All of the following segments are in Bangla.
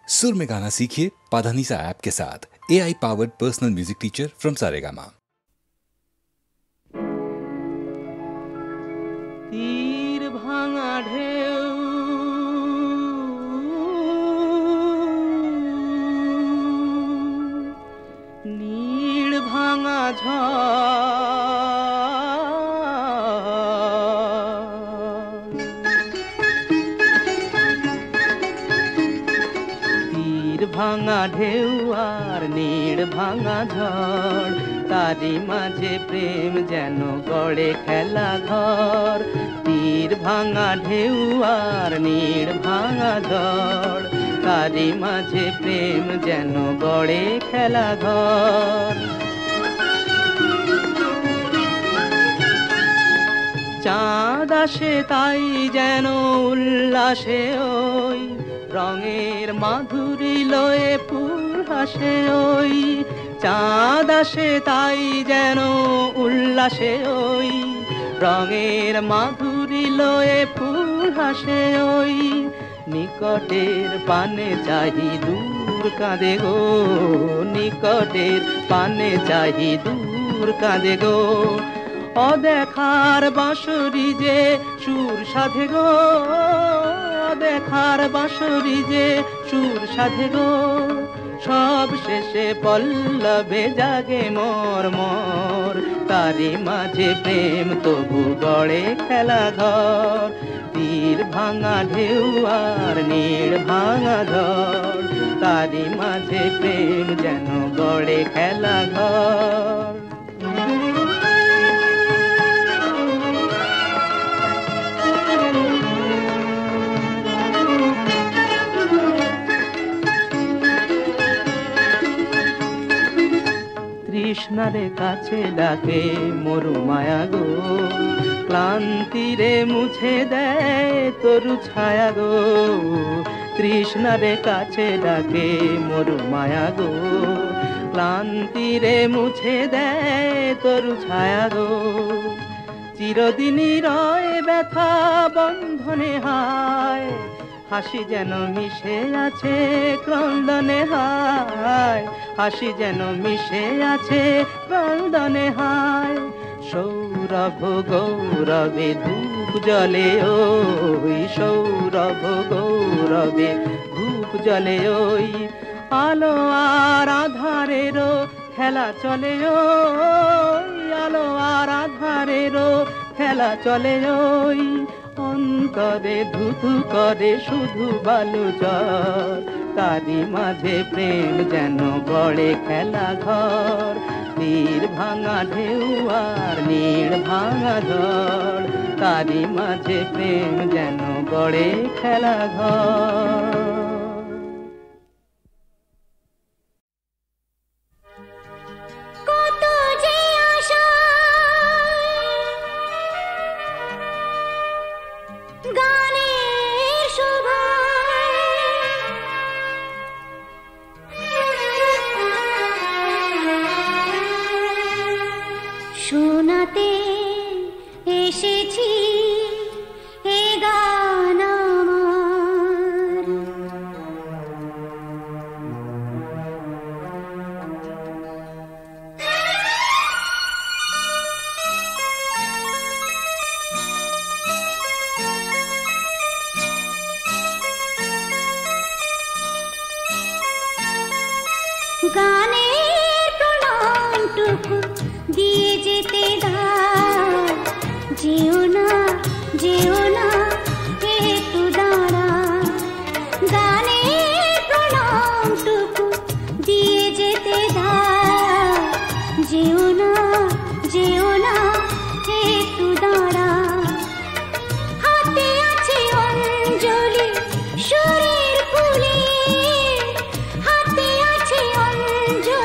सुर में गाना सीखिए पाधानीसा ऐप के साथ। AI powered personal music teacher from Saregama. तीर भांगा ढेउ नीड़ भांगा झड़ ভাঙা ঢেউ আর নীড় ভাঙা ঝড় তারি মাঝে প্রেম যেন গড়ে খেলা ঘর। তীর ভাঙা ঢেউ আর নীড় ভাঙা ঝড় তারি মাঝে প্রেম যেন গড়ে খেলা ঘর। চাঁদ আসে তাই যেন উল্লাসে ওই রঙের মাধুরী লয়ে ফুল হাসে ওই। চাঁদ আসে তাই যেন উল্লাসে ওই রঙের মাধুরী লয়ে ফুল হাসে ওই। নিকটের পানে চাহি দূর কাঁদে গো, নিকটের পানে চাহি দূর কাঁদে গো। অদেখার বাঁশরি যে সুর সাধে গো, দেখার বাঁশরি যে সুর সাধে গো। সব শেষে পল্লবে জাগে মোর মোর তারি মাঝে প্রেম তবু গড়ে খেলা ঘর। তীর ভাঙা ঢেউ আর নীড় ভাঙা ঝড় তারি মাঝে প্রেম যেন গড়ে খেলা ঘর। কৃষ্ণারে কাছে ডাকে মরু মায়া গো, ক্লান্তিরে মুছে দেয় তরু ছায়া গো। কৃষ্ণারে কাছে ডাকে মরু মায়া গো, ক্লান্তিরে মুছে দেয় তরু ছায়া গো। চিরদিনই রয় ব্যথা বন্ধনে হায়, হাসি যেন মিশে আছে ক্রন্দনে হায়, হাসি যেন মিশে আছে ক্রন্দনে হায়। সৌরভ গৌরবে ধূপ জ্বলে ওই, সৌরভ গৌরবে ধূপ জ্বলে ওই। আলো আর আধারেরও খেলা চলে ওই, আলো আর আধারেরও খেলা চলে ওই। অন্তরে ধুধু করে শুধু বালু জল তারি মাঝে প্রেম যেন গড়ে খেলা ঘর। তীর ভাঙা ঢেউ আর নীড় ভাঙা ঝড় তারি মাঝে প্রেম যেন গড়ে খেলা ঘর। শোনাতে এসেছি এ গান আমার, গানের প্রণামটুকু দিয়ে যেতে দাও। যেও না যেও না একটু দাঁড়া, গানের প্রণামটুকু দিয়ে যেতে দাও। যেও না যেও না একটু দাঁড়া। হাতে আছে অঞ্জলি সুরের ফুলে, হাতে আছে অঞ্জলি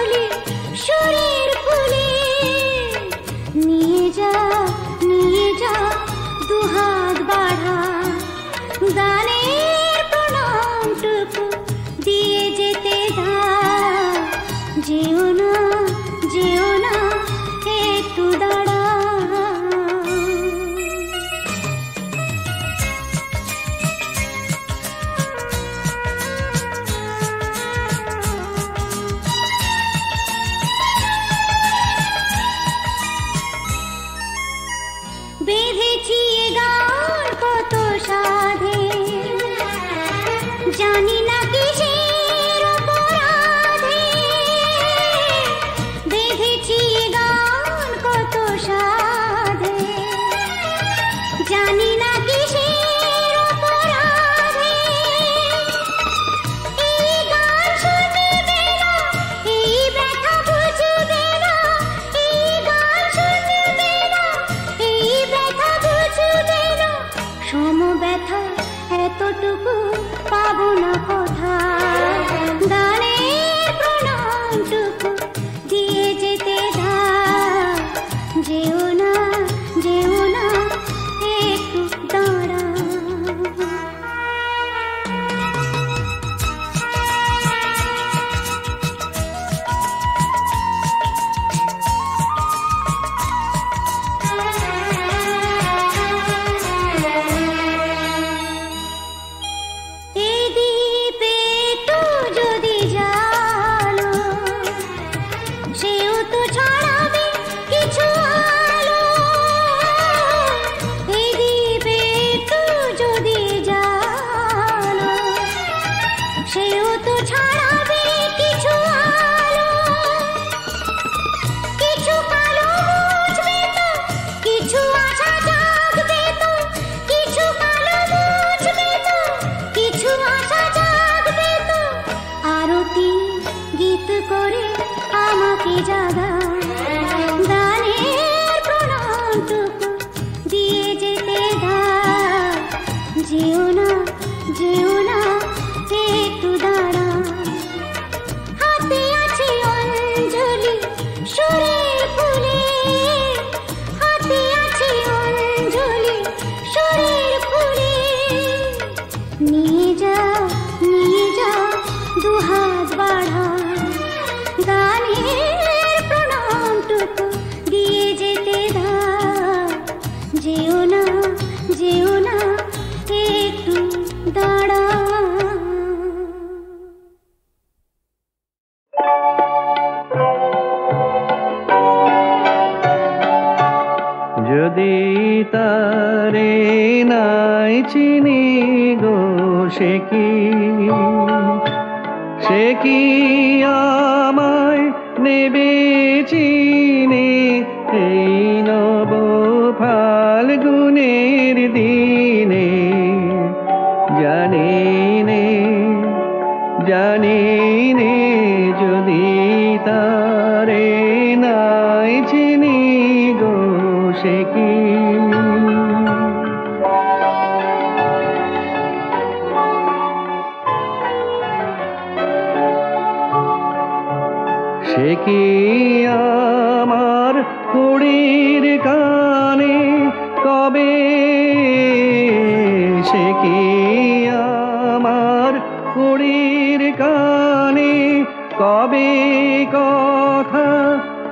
সেও তো ছাড়াবে কিছু আলো, কিছু কালো মুছবে তো, কিছু আশা জাগবে তো, কিছু কালো মুছবে তো, কিছু আশা জাগবে তো। আরতি গীত করে আমাকে জাগা, গানের প্রণামটুকু দিয়ে যেতে দাও। যেও না, যেও না, একটু দাঁড়া। হাতে আছে অঞ্জলি সুরের ফুলে, হাতে আছে অঞ্জলি সুরের ফুলে। নিয়ে যাও, নিয়ে যাও, দুহাত বাড়া, গানের প্রণামটুকু দিয়ে যেতে দাও। যেও না, যেও না, একটু দাঁড়া। যদি তারে নাই চিনি গো, সে কি আমায় নেবে চিনে এই নব ফাল্গুনের দিনে। জানি নে, জানি নে, যদি তারে নাই চিনি গো, সে কি সে কি আমার কুড়ির কানে কবে, সে কি আমার কুড়ির কানে কবে কথা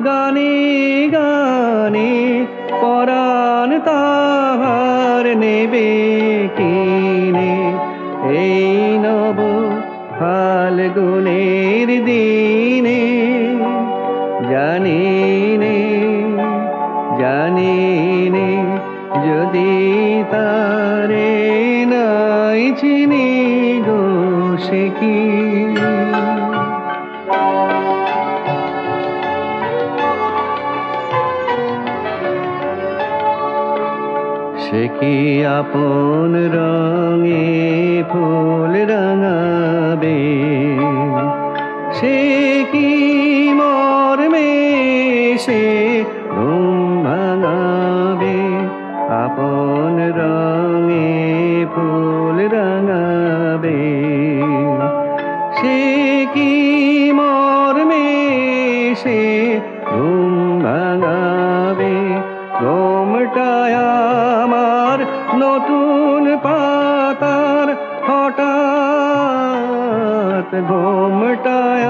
গানে গানে পরাণ তাহার নেবে কিনে এই নব ফাল্গুনের দিনে। জানি নে, জানি নে, যদি তারে নাই চিনি গো, সে কি সে কি আপন রঙে ফুল রাঙাবে, সে কি মর্মে সে ঘুম ভাঙাবে। আপন রঙে ফুল রাঙাবে, সে কি মর্মে সে ঘুম ভাঙাবে। ঘুমটায় আমার নতুন পাতার হঠাৎ, ঘুমটায়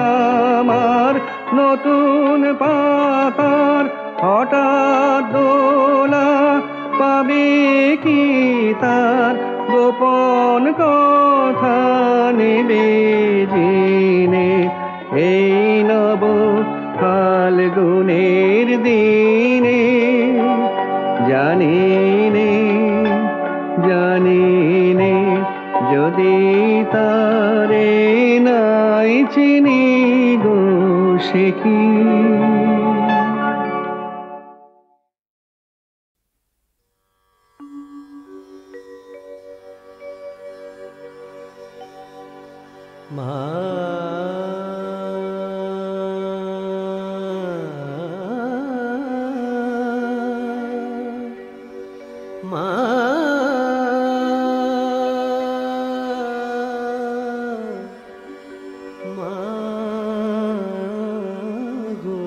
আমার নতুন পাতার হঠাৎ দোলা পাবে কি তার গোপন কথা নেবে জেনে এই নব ফাল্গুনের দিনে। জানি নে, জানি নে, যদি তারে নাই চিনি গো, সে কি মা মা মা গো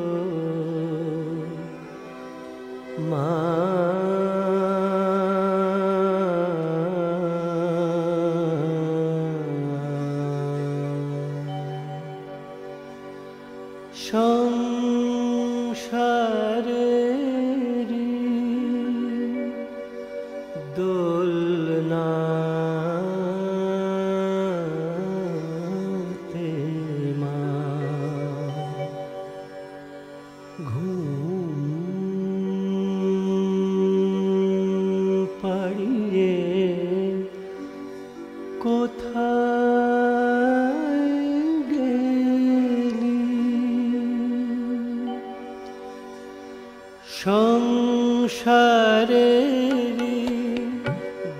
মা সংসারের দোলনাতে মা ঘুম পাড়িয়ে কোথায় সংসারেরই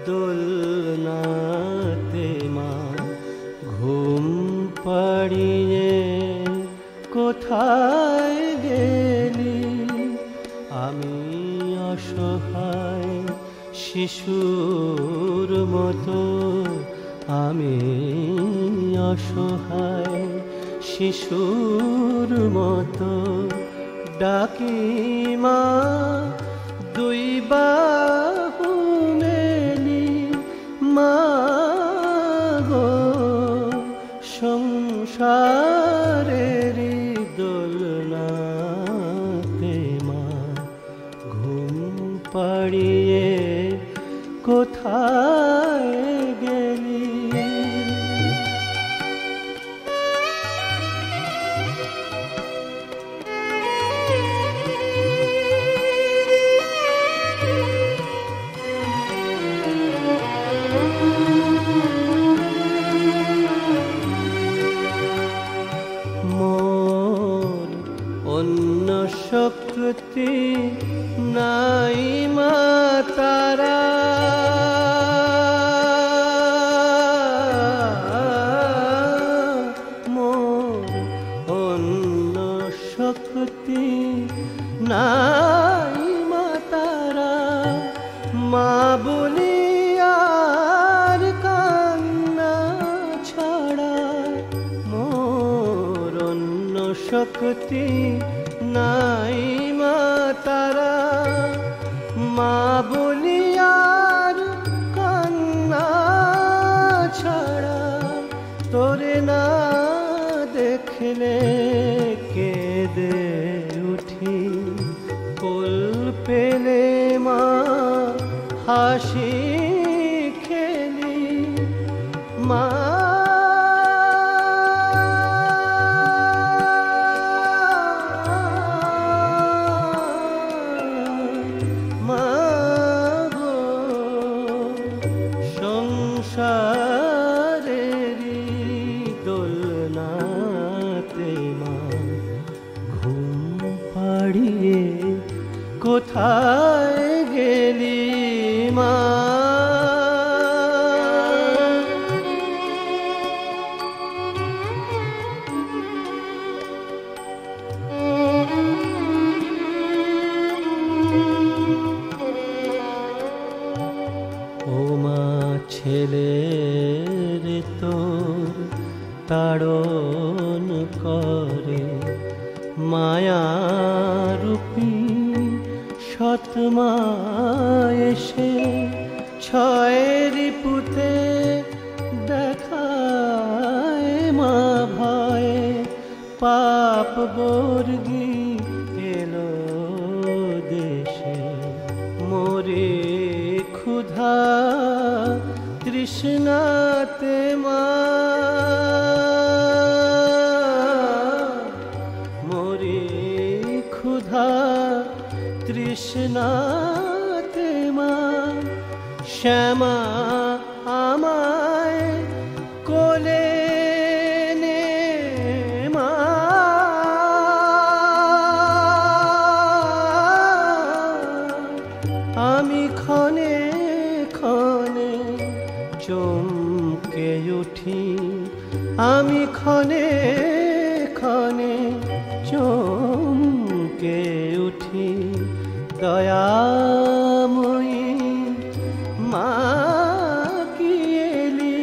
দোলনাতে মা ঘুম পাড়িয়ে কোথায় গেলি? আমি অসহায় শিশুর মতো, আমি অসহায় শিশুর মতো ডাকি মা দুই বাহু মেলি, মা গো সংসারেরই দোলনাতে মা ঘুম পাড়িয়ে কোথায় গেলি? মোর অন্য শক্তি নাই মা তারা, মোর অন্য শক্তি নাই মা তারা, মা বলি আর কান্না ছাড়া, মোর অন্য শক্তি নাই মা তারা, মা বলি আর কান্না ছাড়া, তোরে না দেখলে কেঁদে উঠি, কোল পেলে মা হাসি খেলি, মা সংসারেরই দোলনাতে মা ঘুম পাড়িয়ে কোথায় গেলি মা? ও মা ছেলের তোর তাড়ন করে মায়ারূপী সৎমা এসে, ছয়েরই পুতে দেখায় মা ভয়ে, পাপ বর্গী এলো দেশে, মোরে ক্ষুধা তৃষ্ণাতে মা, মোরে ক্ষুধা তৃষ্ণাতে মা, শ্যামা আমায় কোলে নে মা, আমি ক্ষণে ক্ষণে চমকে উঠি, আমি ক্ষণে ক্ষণে চমকে উঠি, দয়াময়ী মা কি এলি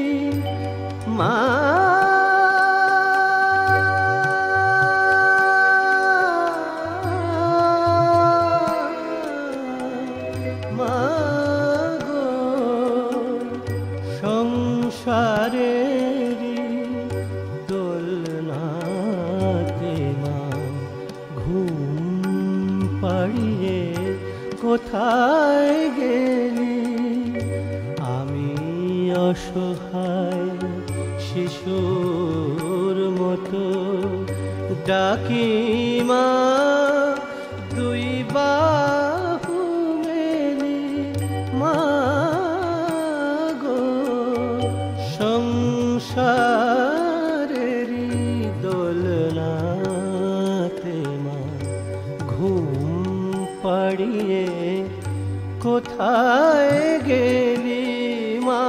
মা? মা গো সংসারেরই দোলনাতে মা ঘুম পাড়িয়ে কোথায় গেলি? আমি অসহায় শিশুর মতো ডাকি মা দুই বাহু মেলি, মা গো সংসারেরই দোলনাতে মা ঘুম পাড়ি ছাড়িয়ে কোথায় গেলি মা?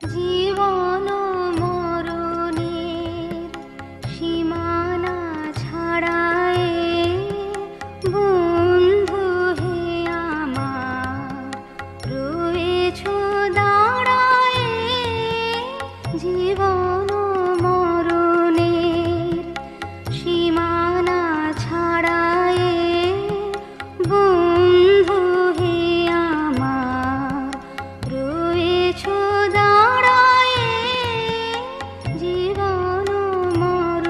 জীবন মরণের সীমানা ছাড়ায় বন্ধু হে আমার রয়েছ দাঁড়ায়। জীবন মরণের সীমানা ছাড়ায় বন্ধু হে আমার রয়েছ দাঁড়ায়। জীবন মোর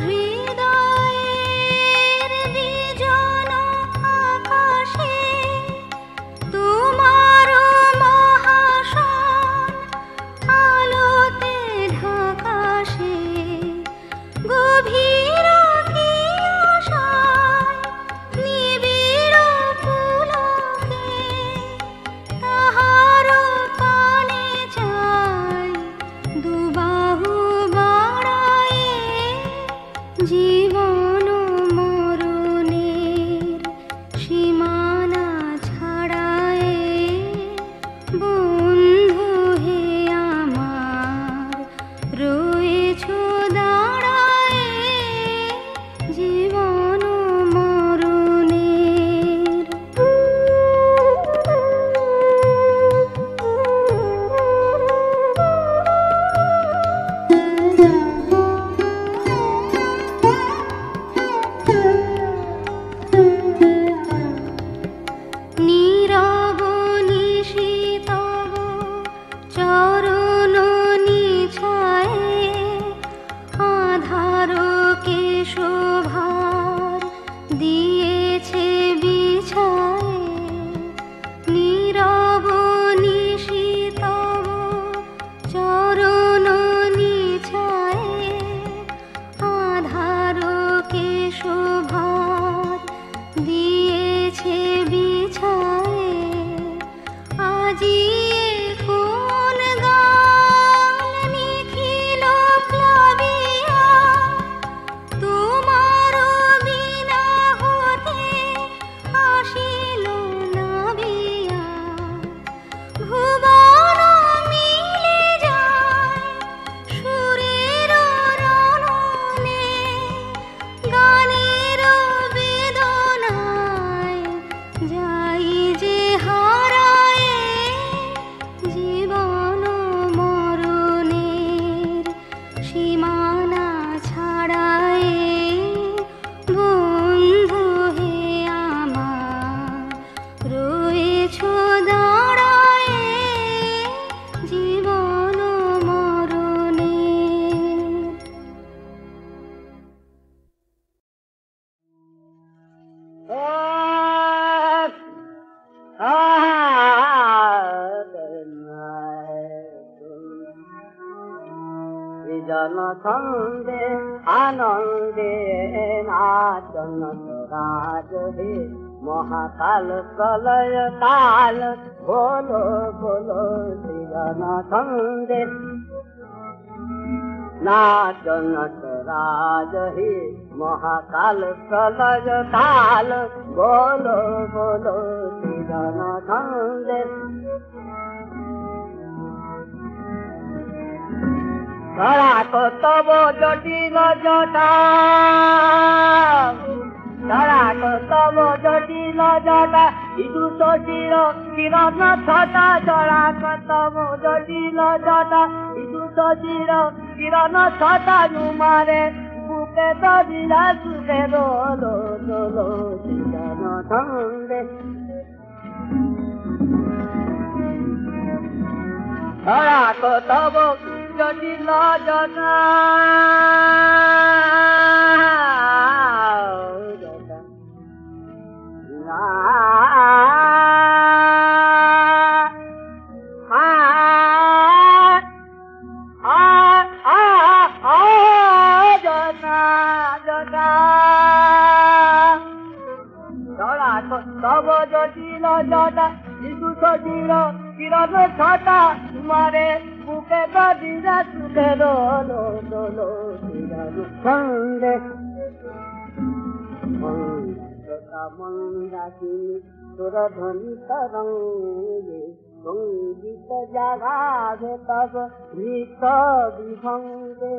হৃদয়ের দ্বিজন আকাশে তোমার মহাশন আলোতে ঢাকাশে গভীর কি আশায় নিবিড় পুলকে তাহার পানে চাই দুবাহু বাড়ায়ে। জীবন মরণের সীমানা ছাড়ায় বন্ধু হে আমার রয়েছ দাঁড়ায়। জীবন নীরব নিশীতব চরণ নিছায়ে আধারকে শোভার দিয়েছে বিছায়ে। নীরব নিশীতব চরণ নিছায়ে আধারকে শোভার দিয়েছে বিছায়ে। আজি কোন গান নিখিল প্লাবিয়া তোমার বিনা হতে আসিল নাবিয়া। ভুবন মিলে যায় সুরের রণনে গানের বেদনায় যাই যে হারায়। জীবন মরণের সীমানা ছাড়ায় বন্ধু হে আমার রয়েছ দাঁড়ায়। জীবন মরণের জন ছন্দে আনন্দে নাচন রাজ হে মহাকাল প্রলয় কাল বলো বলো জন ছন্দে নাচন রাজ হে মহাকাল প্রলয় কাল বলো বলো জন ছন্দে। ধরা কতব জটিল জটা ধরা কতব জটিল জটা ইদু শশীর কিরণ ছটা ধরা কতব জটিল জটা ইদু শশীর কিরণ ছটা ঝুমারে বুকে তরিরা সুখে দোলো দোলো কিরণ ছন্দে ধরা তব জটিল জনা তব জটিল জটা শিশু শশীর কিরণ ছটা তোমারে বুকে দিরা সুখে দোলো দোলো কিরণ ছন্দে মন্দাকিনী তোর ধ্বনি তরঙ্গে সঙ্গীত জাগাবে তব নৃত্য বিভঙ্গে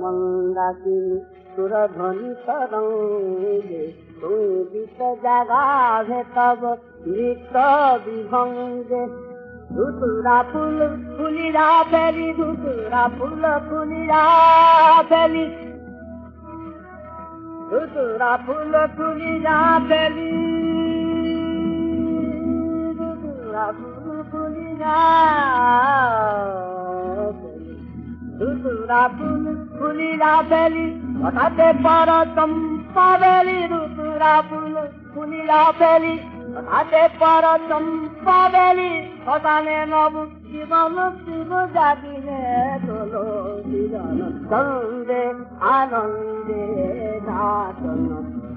মন্দাকিনী তোর ধ্বনি তরঙ্গে সঙ্গীত জাগাবে তব নৃত্য বিভঙ্গে ধুতুরা ফুল ফুলিরা ফেলি ধুতুরা ফুল ফুলিরা ফেলি ধুতুরা ফুল ফুলিরা ফেলি ধুতুরা ফুল ফুলিরা ধুতুরা ফুল ফুলিরা ফেলি হঠাতে পর চম্পা বেলি ধুতুরা ফুল ফুলিরা ফেলি হঠাতে পর চম্পা বেলি হঠানে নব জীবন শিব জাগিনে তোলো জীবন সন্দে আনন্দে নাচন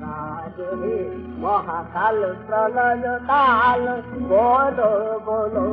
রাজে মহাকাল প্রলয় কাল বলো বলো